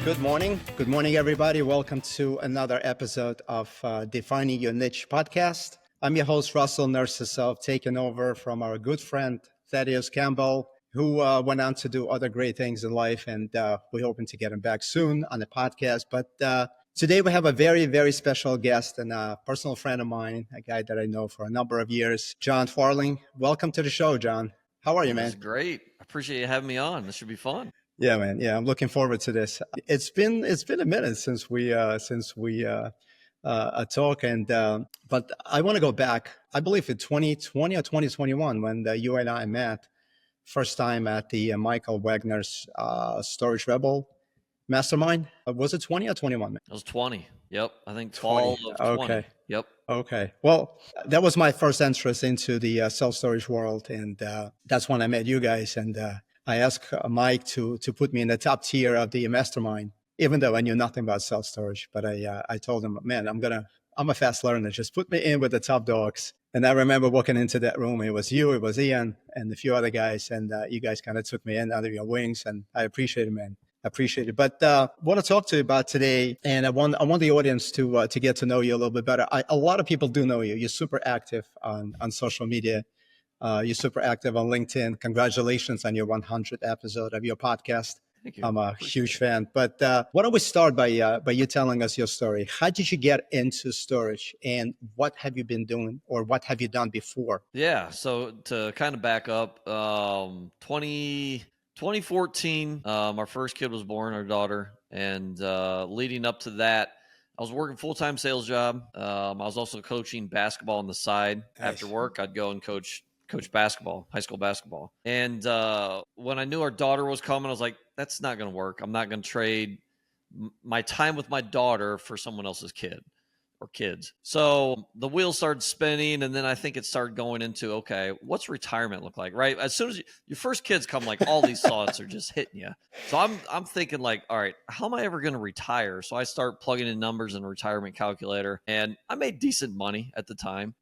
Good morning. Good morning, everybody. Welcome to another episode of Defining Your Niche podcast. I'm your host, Russell Narcisov, taking over from our good friend, Thaddeus Campbell, who went on to do other great things in life. And we're hoping to get him back soon on the podcast. But today we have a very, very special guest and a personal friend of mine, a guy that I know for a number of years, John Farling. Welcome to the show, John. How are you, man? That's great. I appreciate you having me on. This should be fun. Yeah, man. Yeah, I'm looking forward to this. It's been a minute since we talk, and but I want to go back. I believe in 2020 or 2021 when you and I met first time at the Michael Wagner's Storage Rebel Mastermind. Was it 20 or 21? It was 20. Yep. I think fall 20. of 20. Okay. Yep. Okay. Well, that was my first entrance into the self-storage world, and that's when I met you guys. And I asked Mike to put me in the top tier of the mastermind, even though I knew nothing about self-storage. But I told him, man, I'm a fast learner. Just put me in with the top dogs. And I remember walking into that room. It was you, it was Ian, and a few other guys. And you guys kind of took me in under your wings. And I appreciate it, man. I appreciate it. But I want to talk to you about today. And I want the audience to get to know you a little bit better. A lot of people do know you. You're super active on social media. You're super active on LinkedIn. Congratulations on your 100th episode of your podcast. Thank you. I'm a huge fan. But why don't we start by you telling us your story? How did you get into storage, and what have you been doing, or what have you done before? Yeah. So to kind of back up, 2014, our first kid was born, our daughter. And leading up to that, I was working full-time sales job. I was also coaching basketball on the side. Nice. After work, I'd go and coach basketball, high school basketball. And when I knew our daughter was coming, I was like, that's not going to work. I'm not going to trade my time with my daughter for someone else's kid or kids. So the wheels started spinning, and then I think it started going into, okay, what's retirement look like, right? As soon as your first kids come, like all these thoughts are just hitting you. So I'm thinking like, all right, how am I ever going to retire? So I start plugging in numbers in a retirement calculator, and I made decent money at the time.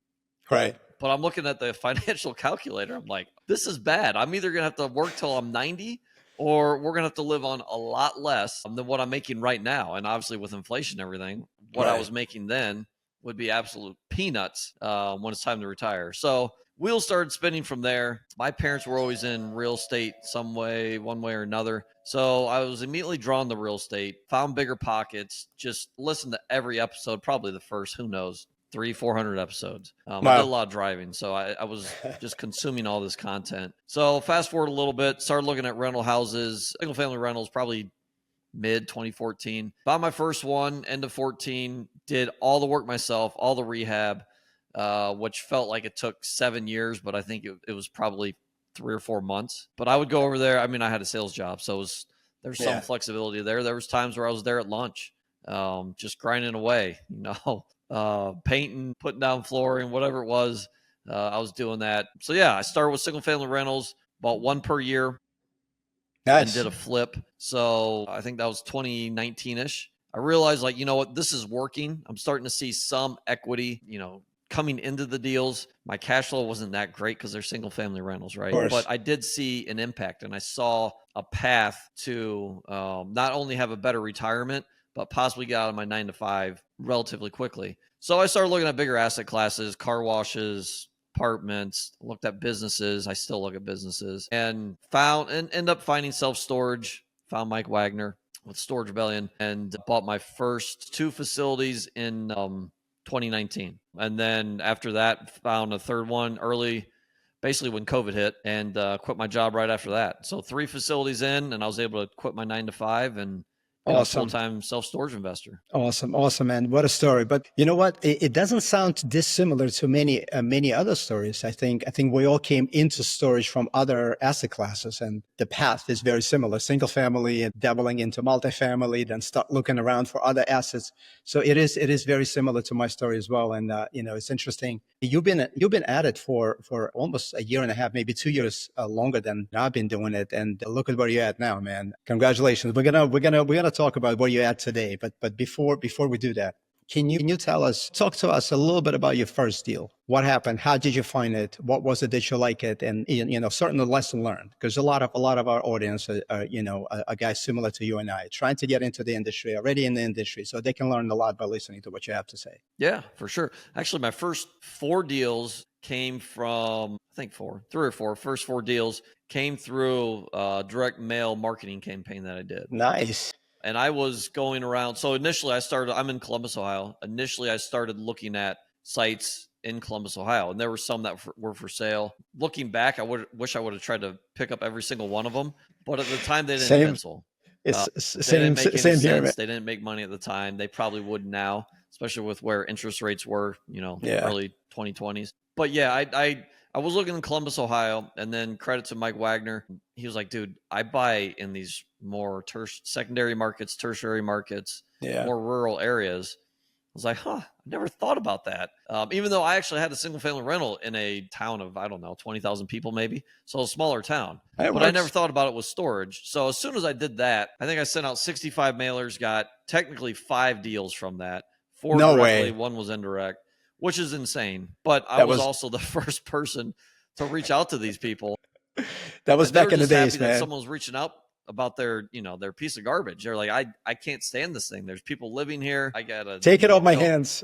Right. But I'm looking at the financial calculator. I'm like, this is bad. I'm either going to have to work till I'm 90, or we're going to have to live on a lot less than what I'm making right now. And obviously with inflation and everything, what I was making then would be absolute peanuts when it's time to retire. So wheels started spinning from there. My parents were always in real estate some way, one way or another. So I was immediately drawn to real estate, found Bigger Pockets, just listened to every episode, probably the first, who knows, 300-400 episodes. I did a lot of driving, so I was just consuming all this content. So fast forward a little bit, started looking at rental houses, single family rentals, probably mid 2014. Bought my first one, end of 14, did all the work myself, all the rehab, which felt like it took 7 years, but I think it was probably 3 or 4 months. But I would go over there. I mean, I had a sales job, so there's some flexibility there. There was times where I was there at lunch, just grinding away, painting, putting down flooring, whatever it was. I was doing that. So yeah, I started with single family rentals, bought one per year. Nice. And did a flip. So I think that was 2019-ish. I realized, like, you know what, this is working. I'm starting to see some equity, coming into the deals. My cash flow wasn't that great because they're single family rentals, right? But I did see an impact, and I saw a path to not only have a better retirement, but possibly get out of my 9-to-5 relatively quickly. So I started looking at bigger asset classes, car washes, apartments, looked at businesses. I still look at businesses, and end up finding self-storage, found Mike Wagner with Storage Rebellion, and bought my first 2 facilities in 2019. And then after that, found a third one early, basically when COVID hit, and quit my job right after that. So 3 facilities in, and I was able to quit my 9-to-5 and awesome. Full-time self-storage investor. Awesome, man. What a story. But you know what? It doesn't sound dissimilar to many other stories. I think we all came into storage from other asset classes, and the path is very similar. Single family and dabbling into multifamily, then start looking around for other assets. So it is very similar to my story as well. And it's interesting. You've been at it for almost a year and a half, maybe 2 years longer than I've been doing it. And look at where you're at now, man. Congratulations. We're gonna talk about where you're at today. But before we do that, Can you talk to us a little bit about your first deal? What happened? How did you find it? What was it that you like it? And certain lesson learned, because a lot of our audience are guys similar to you and I, trying to get into the industry, already in the industry, so they can learn a lot by listening to what you have to say. Yeah, for sure. Actually, my first 4 deals came from, I think 3 or 4. First 4 deals came through a direct mail marketing campaign that I did. Nice. And I was going around. So initially I'm in Columbus, Ohio. Initially, I started looking at sites in Columbus, Ohio, and there were some that were for sale. Looking back, wish I would have tried to pick up every single one of them, but at the time they didn't Same. pencil. It's They didn't make any same here, man. sense. They didn't make money at the time. They probably would now, especially with where interest rates were, Yeah. early 2020s. But yeah, I was looking in Columbus, Ohio, and then credit to Mike Wagner. He was like, dude, I buy in these more secondary markets, tertiary markets, Yeah. more rural areas. I was like, I never thought about that. Even though I actually had a single family rental in a town of, I don't know, 20,000 people maybe. So a smaller town. But I never thought about it with storage. So as soon as I did that, I think I sent out 65 mailers, got technically 5 deals from that. 4 No directly, way. 1 was indirect, which is insane. But I was also the first person to reach out to these people. That was back in the days, man. man. Someone was reaching out about their piece of garbage. They're like, I can't stand this thing. There's people living here. I gotta take it off my hands.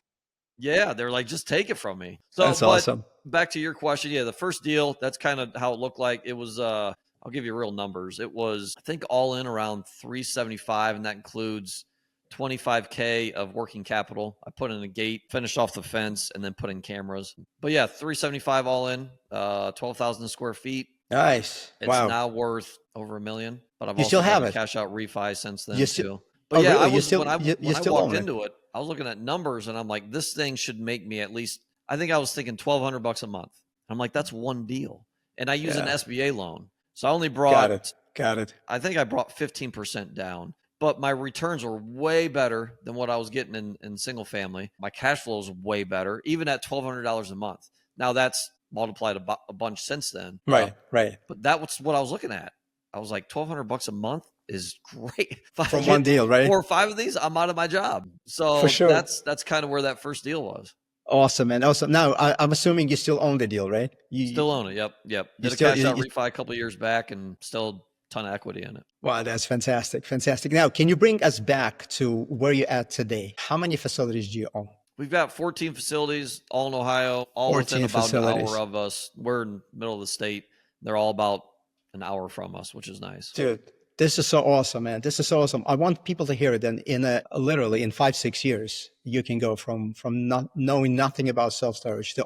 Yeah, they're like, just take it from me. So that's awesome. Back to your question, yeah, the first deal, that's kind of how it looked like. It was I'll give you real numbers. It was, I think, all in around $375, and that includes $25K of working capital. I put in a gate, finished off the fence, and then put in cameras. But yeah, $375 all in, 12,000 square feet. Nice. It's now worth over $1 million, but I've still have it. Cash out refi since then too. But yeah, really? when I walked into it, I was looking at numbers and I'm like, this thing should make me at least, I think I was thinking $1,200 a month. I'm like, that's one deal. And I use an SBA loan. So I only brought, got it. I think I brought 15% down, but my returns were way better than what I was getting in single family. My cash flow is way better, even at $1,200 a month. Now that's multiplied a bunch since then. Right. But that was what I was looking at. I was like, $1,200 a month is great. From one deal, right? 4 or 5 of these, I'm out of my job. So for sure. That's kind of where that first deal was. Awesome, man. Awesome. Now, I'm assuming you still own the deal, right? You still own it. Yep. Did a cash out refi a couple of years back and still a ton of equity in it. Wow, that's fantastic. Now, can you bring us back to where you're at today? How many facilities do you own? We've got 14 facilities, all in Ohio, all within about an hour of us. We're in the middle of the state. They're all about an hour from us, which is nice. Dude, this is so awesome, man. This is so awesome. I want people to hear it. And literally in 5-6 years, you can go from not knowing nothing about self-storage to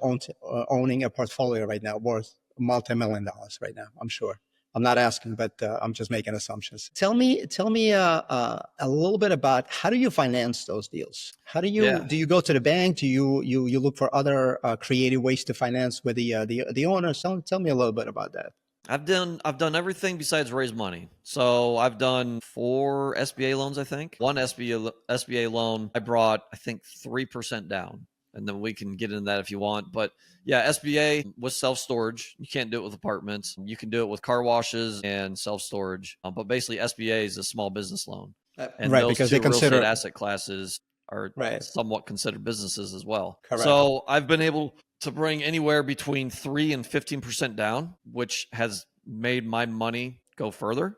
owning a portfolio right now worth multi-million dollars right now, I'm sure. I'm not asking, but I'm just making assumptions. Tell me a little bit about how do you finance those deals? How do you do you go to the bank? Do you look for other creative ways to finance with the owners? Tell me a little bit about that. I've done everything besides raise money. So I've done 4 SBA loans, I think. One SBA loan, I brought, I think, 3% down. And then we can get into that if you want. But yeah, SBA with self-storage. You can't do it with apartments. You can do it with car washes and self-storage. But basically, SBA is a small business loan. And right, those because two they consider real estate asset classes are somewhat considered businesses as well. Correct. So I've been able to bring anywhere between 3 and 15% down, which has made my money go further.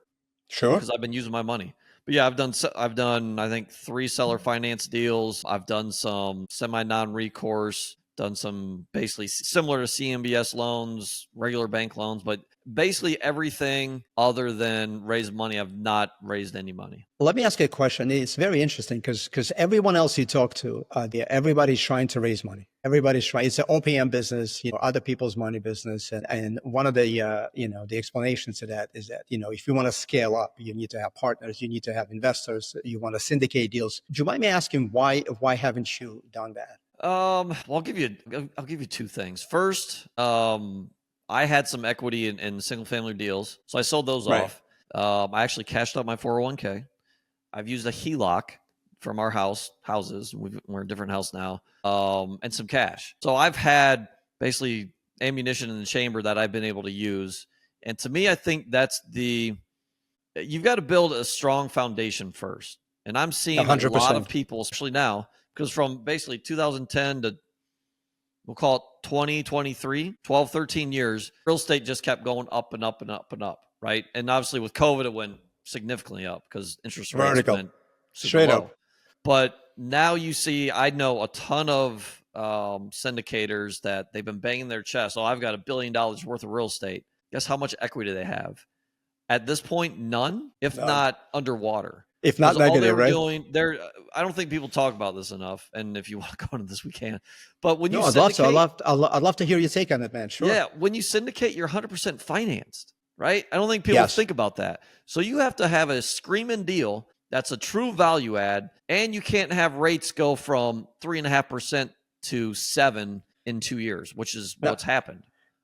Sure. Because I've been using my money. But yeah, I've done I think 3 seller finance deals. I've done some semi non-recourse, done some basically similar to CMBS loans, regular bank loans, but basically everything other than raise money. I've not raised any money. Let me ask you a question. It's very interesting because everyone else you talk to, everybody's trying to raise money. Everybody's trying. It's an OPM business, other people's money business. And one of the, the explanations to that is that, if you want to scale up, you need to have partners, you need to have investors, you want to syndicate deals. Do you mind me asking why haven't you done that? Well, I'll give you 2 things. First, I had some equity in single family deals, so I sold those off. I actually cashed out my 401k. I've used a HELOC from our houses. We're in a different house now, and some cash. So I've had basically ammunition in the chamber that I've been able to use. And to me, I think you've got to build a strong foundation first. And I'm seeing 100%. a lot of people, especially now, because from basically 2010 to, we'll call it 2023, 12, 13 years, real estate just kept going up and up and up and up, right? And obviously with COVID, it went significantly up because interest rates Vertical. went super Straight low. up. But now you see, I know a ton of syndicators that they've been banging their chest. Oh, I've got $1 billion worth of real estate. Guess how much equity they have? At this point, none, if None. not underwater. If not Because all they negative, were right? doing, I don't think people talk about this enough. And if you want to go into this, we can. But when you No, I'd love syndicate, to. I'd love to hear your take on it, man. Sure. yeah, when you syndicate, you're 100% financed, right? I don't think people Yes. think about that. So you have to have a screaming deal that's a true value add, and you can't have rates go from 3.5% to 7% in 2 years, which is Now, what's happened,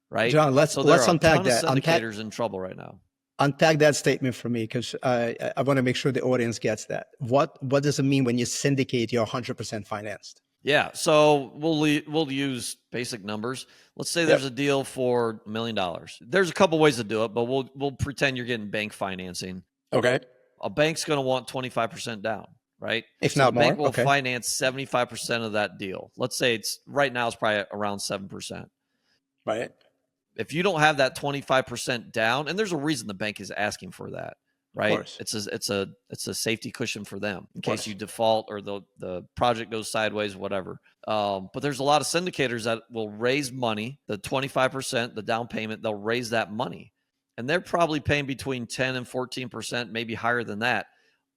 right? John, let's So there are a unpack ton of that. syndicators in trouble right now. Unpack that statement for me, because I want to make sure the audience gets that. What does it mean when you syndicate? You're 100% financed. Yeah, so we'll use basic numbers. Let's say there's a deal for $1 million. There's a couple ways to do it, but we'll pretend you're getting bank financing. Okay. A bank's going to want 25% down, right? If So not the bank more. will Okay. finance 75% of that deal. Let's say it's right now it's probably around 7%. Right. If you don't have that 25% down, and there's a reason the bank is asking for that, right? course. It's a safety cushion for them in course. case you default or the project goes sideways, whatever. But there's a lot of syndicators that will raise money, the 25%, the down payment, they'll raise that money. And they're probably paying between 10 and 14%, maybe higher than that,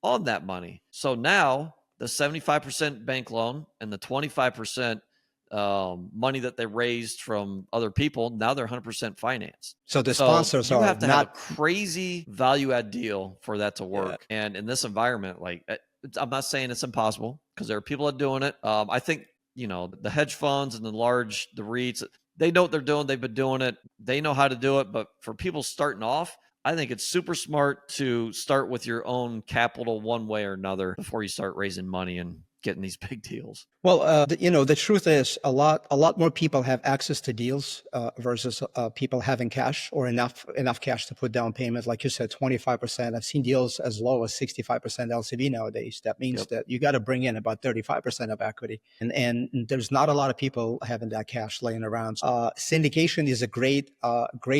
on that money. So now the 75% bank loan and the 25% money that they raised from other people, now they're 100% financed. So the sponsors you are have to not have a crazy value add deal for that to work. Yeah. And in this environment, like, I'm not saying it's impossible because there are people that are doing it. I think, the hedge funds and the REITs, they know what they're doing. They've been doing it. They know how to do it. But for people starting off, I think it's super smart to start with your own capital one way or another before you start raising money and getting these big deals. Well, the truth is a lot more people have access to deals versus people having cash or enough cash to put down payment. Like you said, 25%. I've seen deals as low as 65% LTV nowadays. That means that you got to bring in about 35% of equity, and there's not a lot of people having that cash laying around. Syndication is a great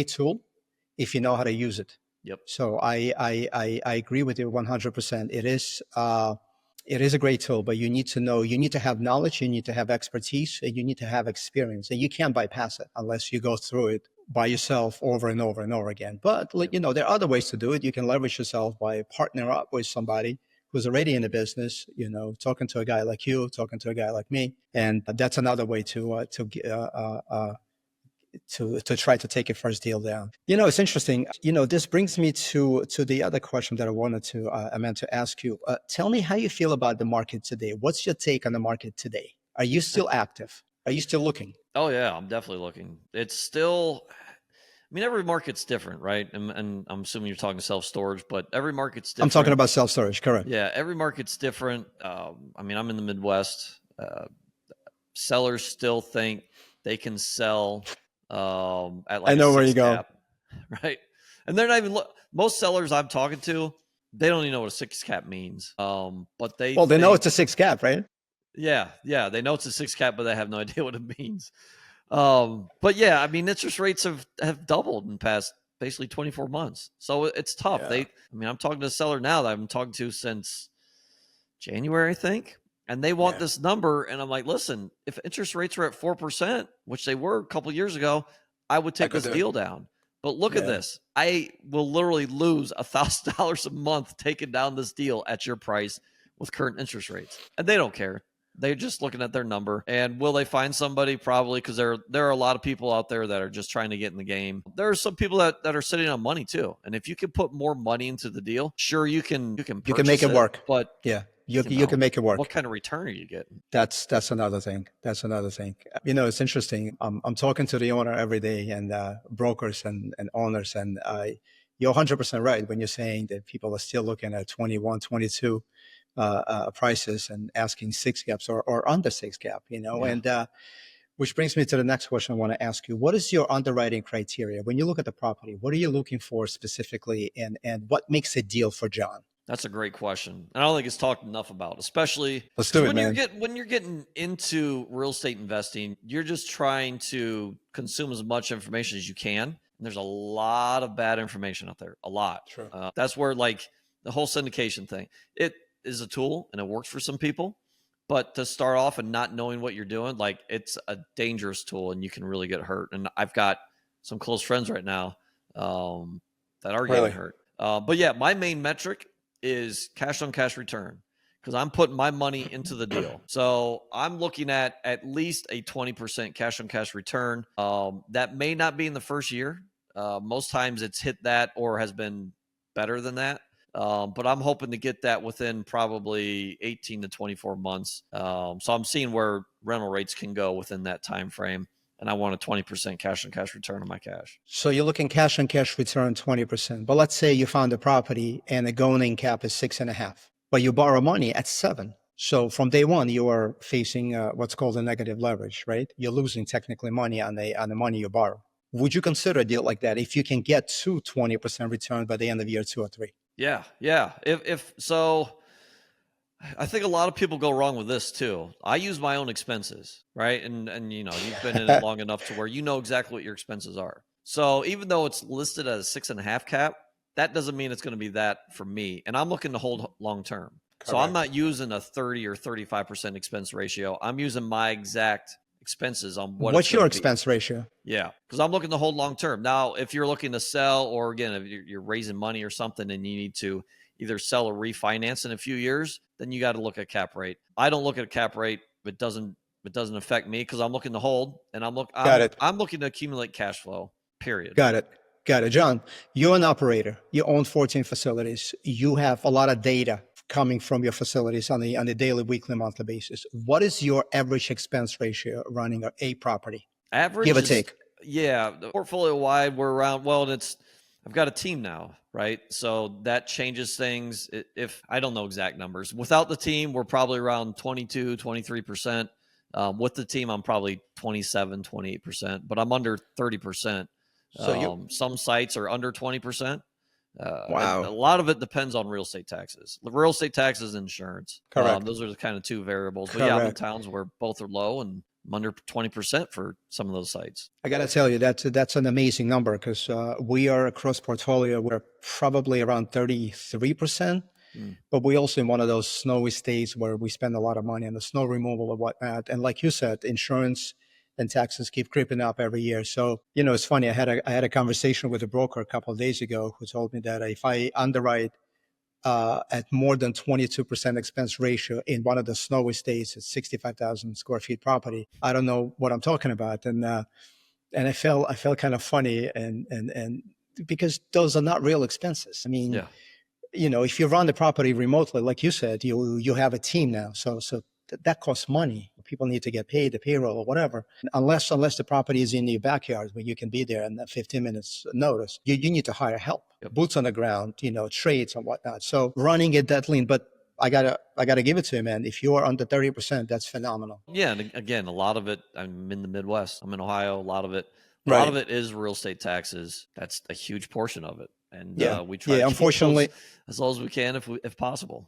tool if you know how to use it. Yep. So I agree with you 100%. It is a great tool, but you need to have knowledge, you need to have expertise, and you need to have experience. And you can't bypass it unless you go through it by yourself over and over and over again. But, there are other ways to do it. You can leverage yourself by partnering up with somebody who's already in the business, talking to a guy like you, talking to a guy like me. And that's another way to try to take your first deal down. It's interesting. This brings me to the other question that I meant to ask you. Tell me how you feel about the market today. What's your take on the market today? Are you still active? Are you still looking? Oh yeah, I'm definitely looking. It's still, every market's different, right? And I'm assuming you're talking self-storage, but every market's different. I'm talking about self-storage, correct? Yeah, every market's different. I'm in the Midwest. Sellers still think they can sell at like I know where you go, right? And they're not even most sellers I'm talking to, they don't even know what a 6 cap means. But they know it's a 6 cap, right? Yeah, they know it's a 6 cap, but they have no idea what it means. But yeah, interest rates have doubled in the past basically 24 months, so it's tough. Yeah. I'm talking to a seller now that I've been talking to since January, I think. And they want this number. And I'm like, listen, if interest rates are at 4%, which they were a couple of years ago, I would take this deal down. But look at this. I will literally lose $1,000 a month taking down this deal at your price with current interest rates. And they don't care. They're just looking at their number. And will they find somebody? Probably, because there are a lot of people out there that are just trying to get in the game. There are some people that are sitting on money too. And if you can put more money into the deal, sure, you can make it work. But yeah. You can make it work. What kind of return are you getting? That's another thing. It's interesting. I'm talking to the owner every day, and brokers and owners, and you're 100% right when you're saying that people are still looking at 21, 22 prices and asking 6 caps or under 6 cap. And which brings me to the next question I want to ask you. What is your underwriting criteria when you look at the property? What are you looking for specifically, and what makes a deal for John? That's a great question. I don't think it's talked enough about, especially Let's do it, when man. when you're getting into real estate investing, you're just trying to consume as much information as you can. And there's a lot of bad information out there, a lot. True. That's where like the whole syndication thing, it is a tool and it works for some people, but to start off and not knowing what you're doing, like it's a dangerous tool and you can really get hurt. And I've got some close friends right now that are getting hurt. But yeah, my main metric is cash on cash return because I'm putting my money into the deal. So I'm looking at least a 20% cash on cash return. That may not be in the first year. Most times it's hit that or has been better than that. But I'm hoping to get that within probably 18 to 24 months. So I'm seeing where rental rates can go within that time frame. And I want a 20% cash on cash return on my cash. So you're looking cash on cash return 20%. But let's say you found a property and the going-in cap is 6.5, but you borrow money at 7. So from day one, you are facing what's called a negative leverage, right? You're losing technically money on the money you borrow. Would you consider a deal like that if you can get to 20% return by the end of year 2 or 3? Yeah. If so, I think a lot of people go wrong with this too. I use my own expenses, right? And you know, you've been in it long enough to where you know exactly what your expenses are. So even though it's listed as a 6.5 cap, that doesn't mean it's going to be that for me. And I'm looking to hold long term. Correct. So I'm not using a 30 or 35% expense ratio. I'm using my exact expenses on what's your expense ratio? Yeah, because I'm looking to hold long term. Now, if you're looking to sell, or again, if you're raising money or something and you need to either sell or refinance in a few years, then you got to look at cap rate. I don't look at cap rate. It doesn't affect me because I'm looking to hold and I'm looking to accumulate cash flow, period. Got it. John, you're an operator. You own 14 facilities. You have a lot of data coming from your facilities on a daily, weekly, monthly basis. What is your average expense ratio running a property? Average, give or take. Yeah, the portfolio wide, we're around. Well, I've got a team now, right? So that changes things. If I don't know exact numbers, without the team, we're probably around 22, 23%. With the team, I'm probably 27, 28%, but I'm under 30%. So some sites are under 20%. Wow. A lot of it depends on real estate taxes. The real estate taxes, insurance. Correct. Those are the kind of two variables. Correct. But yeah, I'm in towns where both are low and I'm under 20% for some of those sites. I got to tell you, that's an amazing number because we are across portfolio. We're probably around 33%, but we also in one of those snowy states where we spend a lot of money on the snow removal and whatnot. And like you said, insurance and taxes keep creeping up every year. So, you know, it's funny. I had a conversation with a broker a couple of days ago who told me that if I underwrite at more than 22% expense ratio in one of the snowy states at 65,000 square feet property, I don't know what I'm talking about. And I felt kind of funny and because those are not real expenses. I mean, you know, if you run the property remotely, like you said, you have a team now. So that costs money. People need to get paid, the payroll or whatever. Unless the property is in your backyard where you can be there in 15 minutes notice, you need to hire help, boots on the ground, you know, trades and whatnot. So running it that lean, but I gotta give it to you, man. If you are under 30%, that's phenomenal. Yeah, and again, a lot of it. I'm in the Midwest. I'm in Ohio. A lot of it is real estate taxes. That's a huge portion of it, and we try. To unfortunately, as low as we can, if possible.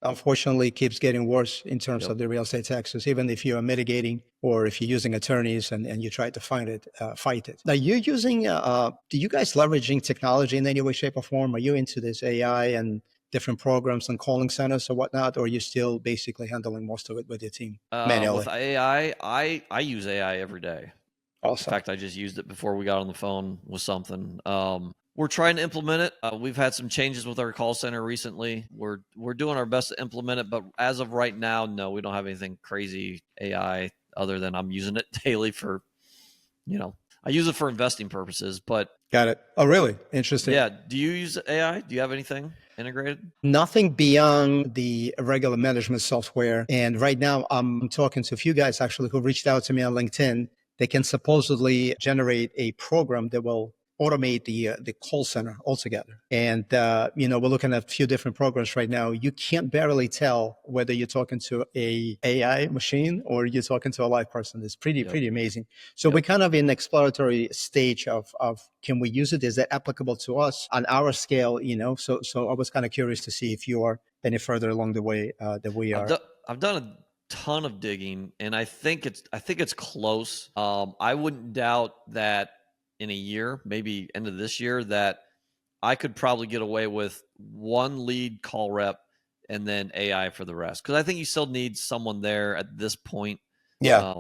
Unfortunately, it keeps getting worse in terms of the real estate taxes, even if you are mitigating or if you're using attorneys and you try to fight it. Now, you're using, do you guys leveraging technology in any way, shape, or form? Are you into this AI and different programs and calling centers or whatnot, or are you still basically handling most of it with your team manually? With AI, I use AI every day. Awesome. In fact, I just used it before we got on the phone with something. We're trying to implement it. We've had some changes with our call center recently. We're doing our best to implement it, but as of right now, no, we don't have anything crazy AI other than I'm using it daily for, you know, I use it for investing purposes, but. Got it. Oh, really? Interesting. Yeah. Do you use AI? Do you have anything integrated? Nothing beyond the regular management software. And right now I'm talking to a few guys actually who reached out to me on LinkedIn. They can supposedly generate a program that will automate the call center altogether. And we're looking at a few different programs right now. You can't barely tell whether you're talking to a AI machine or you're talking to a live person. It's pretty amazing. So we're kind of in exploratory stage of can we use it? Is that applicable to us on our scale? So I was kind of curious to see if you are any further along the way that we are. I've done a ton of digging, and I think it's close. I wouldn't doubt that in a year, maybe end of this year, that I could probably get away with one lead call rep and then AI for the rest. Because I think you still need someone there at this point. Yeah.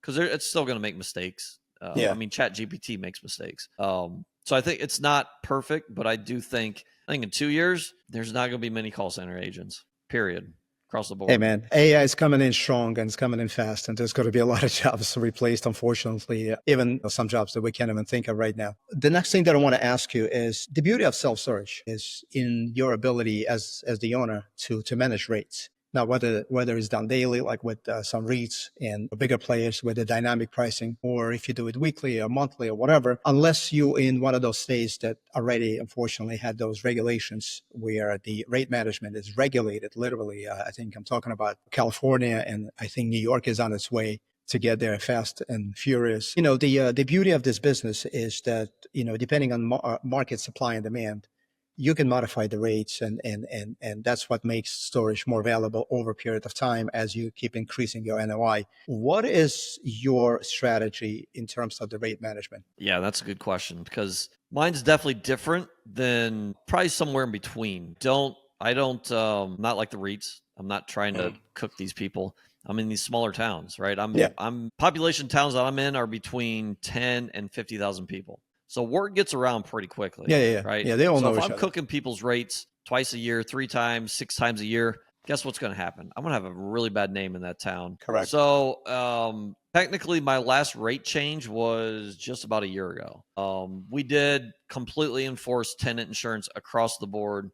Because it's still going to make mistakes. Yeah. I mean, ChatGPT makes mistakes. So I think it's not perfect, but I think in 2 years, there's not going to be many call center agents, period, across the board. Hey, man, AI is coming in strong and it's coming in fast, and there's going to be a lot of jobs replaced, unfortunately, even some jobs that we can't even think of right now. The next thing that I want to ask you is the beauty of self-storage is in your ability as the owner to manage rates. Now, whether it's done daily, like with some REITs and bigger players with the dynamic pricing, or if you do it weekly or monthly or whatever, unless you're in one of those states that already, unfortunately, had those regulations where the rate management is regulated, literally. I think I'm talking about California, and I think New York is on its way to get there fast and furious. The beauty of this business is that, depending on market supply and demand, you can modify the rates, and that's what makes storage more valuable over a period of time as you keep increasing your NOI. What is your strategy in terms of the rate management? Yeah, that's a good question, because mine's definitely different than probably somewhere in between. Not like the REITs. I'm not trying to cook these people. I'm in these smaller towns, right? I'm population towns that I'm in are between 10 and 50,000 people. So word gets around pretty quickly. Yeah. Right. Yeah, they all know each So if other. I'm cooking people's rates twice a year, 3 times, 6 times a year, guess what's going to happen? I'm going to have a really bad name in that town. Correct. So technically, my last rate change was just about a year ago. We did completely enforce tenant insurance across the board.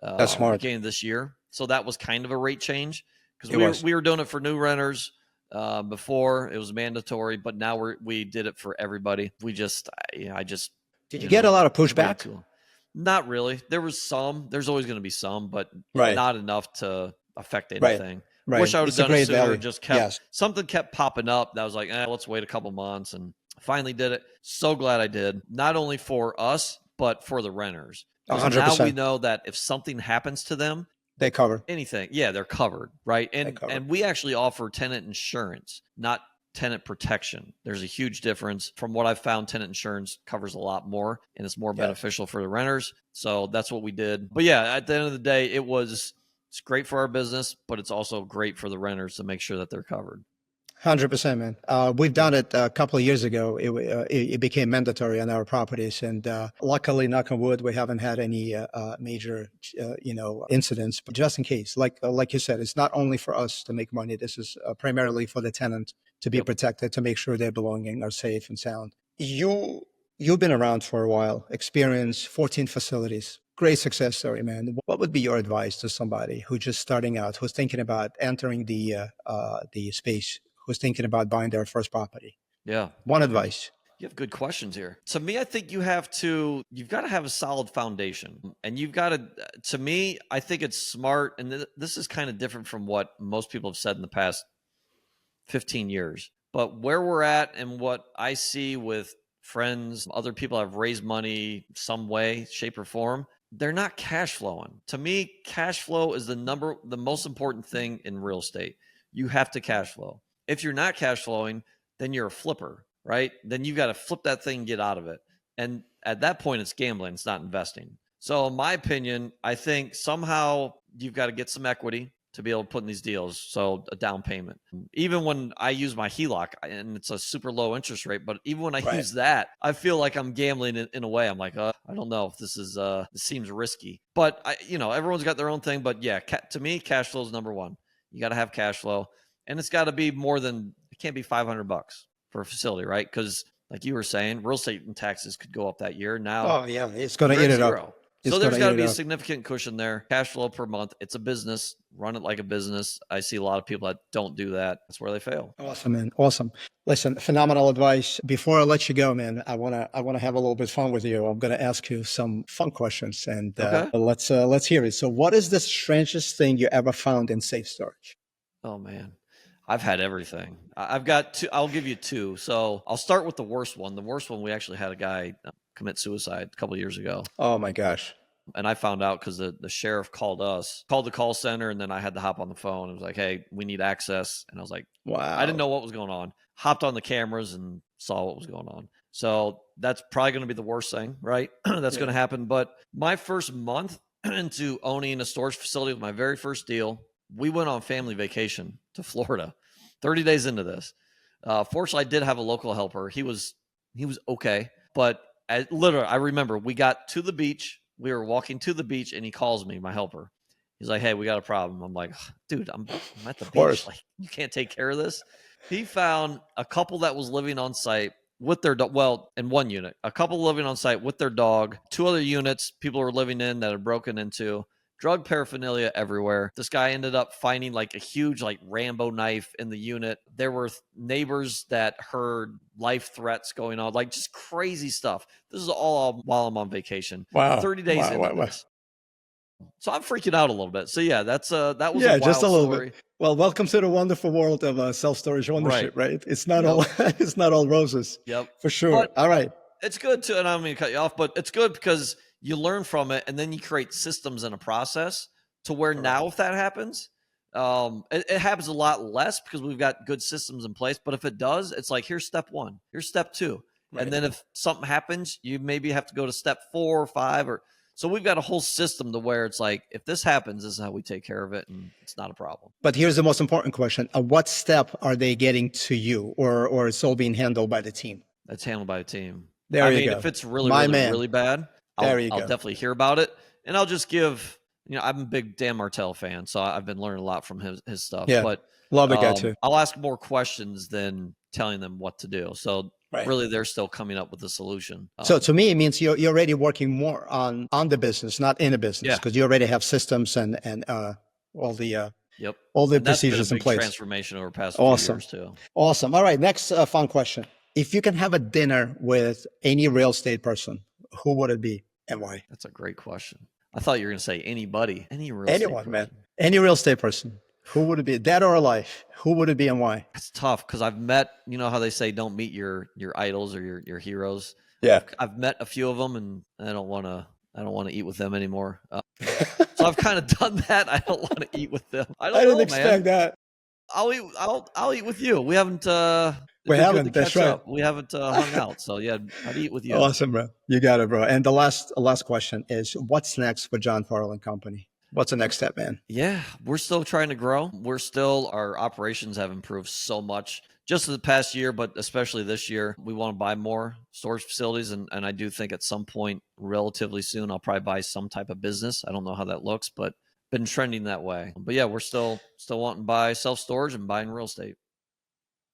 That's smart. Beginning this year. So that was kind of a rate change, because we were doing it for new renters. Before it was mandatory, but now we did it for everybody. Did you get a lot of pushback? Not really. There was some. There's always going to be some, but Right. not enough to affect anything. Right. Wish I would have done it sooner. Value. Just something kept popping up. That was like, let's wait a couple months, and finally did it. So glad I did. Not only for us, but for the renters. 100%. Now we know that if something happens to them, they cover anything. Yeah, they're covered, right? And we actually offer tenant insurance, not tenant protection. There's a huge difference. From what I've found, tenant insurance covers a lot more, and it's more beneficial for the renters. So that's what we did. But yeah, at the end of the day, it's great for our business, but it's also great for the renters to make sure that they're covered. 100%, man. We've done it a couple of years ago. It became mandatory on our properties, and luckily, knock on wood, we haven't had any major, incidents. But just in case, like you said, it's not only for us to make money. This is primarily for the tenant to be protected, to make sure their belongings are safe and sound. You've been around for a while, experienced 14 facilities. Great success story, man. What would be your advice to somebody who's just starting out, who's thinking about entering the space, who's thinking about buying their first property? Yeah. One advice. You have good questions here. To me, I think you've got to have a solid foundation, and to me, I think it's smart. And this is kind of different from what most people have said in the past 15 years, but where we're at and what I see with friends, other people have raised money some way, shape or form, they're not cash flowing. To me, cash flow is the most important thing in real estate. You have to cash flow. If you're not cash flowing, then you're a flipper, right? Then you've got to flip that thing and get out of it. And at that point, it's gambling. It's not investing. So in my opinion, I think somehow you've got to get some equity to be able to put in these deals. So a down payment. Even when I use my HELOC, and it's a super low interest rate, but even when I use that, I feel like I'm gambling in a way. I'm like, I don't know if this seems risky. But everyone's got their own thing. But yeah, to me, cash flow is number one. You got to have cash flow, and it's got to be it can't be $500 for a facility, right? Because like you were saying, real estate and taxes could go up that year. Now, it's going to eat it up. So there's gonna got to eat be it a up. significant cushion there. Cash flow per month. It's a business. Run it like a business. I see a lot of people that don't do that. That's where they fail. Awesome, man. Awesome. Listen, phenomenal advice. Before I let you go, man, I wanna have a little bit fun with you. I'm gonna ask you some fun questions, and Okay. let's hear it. So, what is the strangest thing you ever found in safe storage? Oh man, I've had everything. I've got two. I'll give you two. So I'll start with the worst one. The worst one, we actually had a guy commit suicide a couple of years ago. Oh my gosh. And I found out because the sheriff called the call center, and then I had to hop on the phone. It was like, hey, we need access. And I was like, Wow. I didn't know what was going on. Hopped on the cameras and saw what was going on. So that's probably going to be the worst thing, right? That's going to happen. But my first month into owning a storage facility with my very first deal, we went on family vacation to Florida. 30 days into this, fortunately, I did have a local helper. He was okay, but I remember we got to the beach. We were walking to the beach, and he calls me, my helper. He's like, "Hey, we got a problem." I'm like, "Dude, I'm at the beach. Like, you can't take care of this." He found a couple that was living on site with their dog. Well, in one unit, a couple living on site with their dog. Two other units, people were living in that had broken into. Drug paraphernalia everywhere. This guy ended up finding like a huge like Rambo knife in the unit. There were neighbors that heard life threats going on, like just crazy stuff. This is all while I'm on vacation. Wow. 30 days into this. So I'm freaking out a little bit. So yeah, that was a wild just a little story. bit. Well, welcome to the wonderful world of self-storage ownership, right? It's not all it's not all roses. Yep. For sure. But all right. It's good too, and I don't mean to cut you off, but it's good because you learn from it, and then you create systems and a process to where now if that happens, it happens a lot less because we've got good systems in place. But if it does, it's like, here's step one, here's step two. Right. And then if something happens, you maybe have to go to step 4 or 5 or so we've got a whole system to where it's like, if this happens, this is how we take care of it, and it's not a problem. But here's the most important question. At what step are they getting to you, or it's all being handled by the team? It's handled by a team. There you go. If it's really bad, I'll definitely hear about it. And I'll just give, I'm a big Dan Martell fan, so I've been learning a lot from his stuff. Yeah, but love the guy too. I'll ask more questions than telling them what to do. So really, they're still coming up with a solution. So to me, it means you're already working more on the business, not in a business, because you already have systems and all the all the procedures in place. Transformation over past few years too. Awesome. All right, next fun question. If you can have a dinner with any real estate person, who would it be and why? That's a great question. I thought you were going to say anybody, anyone, man, any real estate person. Who would it be, dead or alive? Who would it be and why? It's tough because I've met, how they say don't meet your idols or your heroes. Yeah, I've met a few of them, and I don't want to eat with them anymore. So I've kind of done that. I don't want to eat with them. I didn't expect that. I'll eat with you. We haven't. That's right. We haven't hung out. So yeah, I'd eat with you. Awesome, bro. You got it, bro. And the last question is, what's next for John Farling Company? What's the next step, man? Yeah, we're still trying to grow. Our operations have improved so much just in the past year, but especially this year. We want to buy more storage facilities. And I do think at some point relatively soon, I'll probably buy some type of business. I don't know how that looks, but been trending that way. But yeah, we're still wanting to buy self-storage and buying real estate.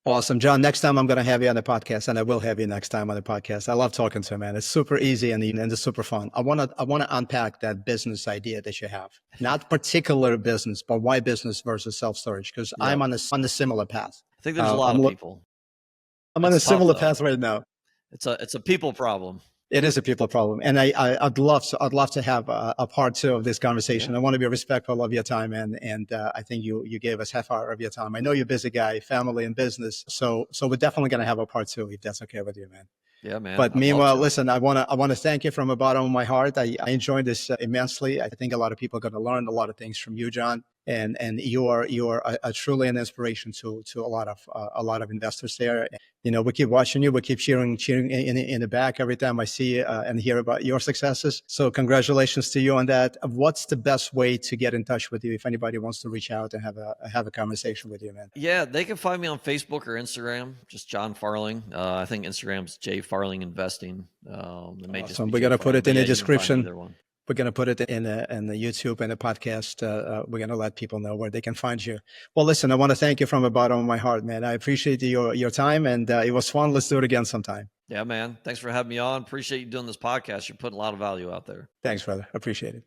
Awesome. John, next time I'm going to have you on the podcast, and I will have you next time on the podcast. I love talking to you, man. It's super easy and it's super fun. I want to unpack that business idea that you have. Not particular business, but why business versus self-storage? Because I'm on a similar path. I think there's a lot of people. I'm on a similar path right now. It's a people problem. It is a people problem. And I'd love to have a part 2 of this conversation. I want to be respectful of your time, and I think you gave us half hour of your time. I know you're a busy guy, family and business. So we're definitely going to have a part 2 if that's okay with you, man. Yeah, man. But meanwhile, listen, I want to thank you from the bottom of my heart. I enjoyed this immensely. I think a lot of people are going to learn a lot of things from you, John. And you are truly an inspiration to a lot of investors there. We keep watching you. We keep cheering in the back every time I see and hear about your successes. So congratulations to you on that. What's the best way to get in touch with you if anybody wants to reach out and have a conversation with you, man? Yeah, they can find me on Facebook or Instagram, just John Farling. I think Instagram's J Farling Investing. Awesome. We're gonna put it in the description. we're going to put it in the YouTube and the podcast. We're going to let people know where they can find you. Well, listen, I want to thank you from the bottom of my heart, man. I appreciate your time, and it was fun. Let's do it again sometime. Yeah, man. Thanks for having me on. Appreciate you doing this podcast. You're putting a lot of value out there. Thanks, brother. Appreciate it.